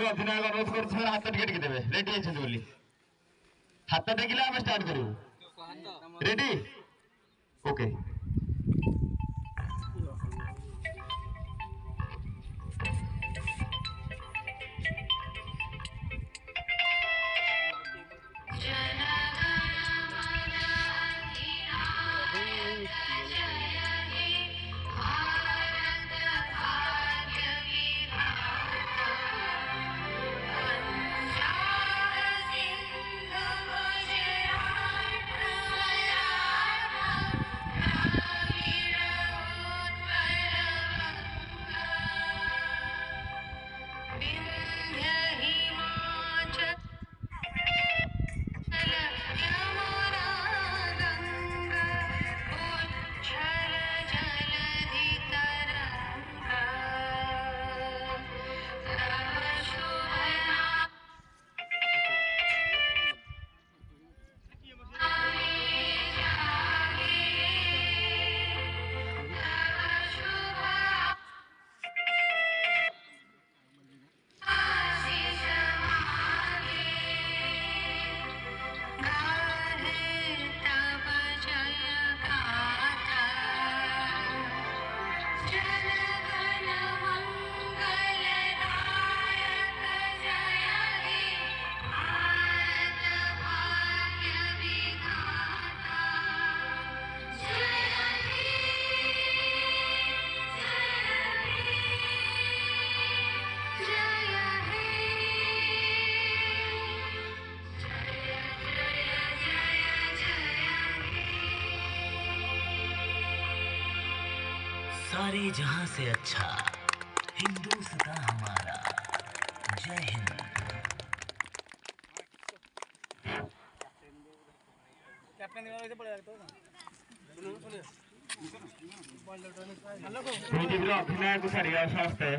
ଅଧିନାୟକ ଅନୁରୋଧ କରୁଛୁ ସେମାନେ ହାତ ଟିକେ ଟିକେ ଦେବେ ରେଡି ହେଇଛନ୍ତି ବୋଲି ହାତ ଟେକିଲେ ଆମେ ଷ୍ଟାର୍ଟ କରିବୁ ରେଡି ଓକେ सारे जहां से अच्छा हिंदुस्तान हमारा जय हिंद ଅଧିନାୟକ ଛାଡ଼ିବା ସମସ୍ତେ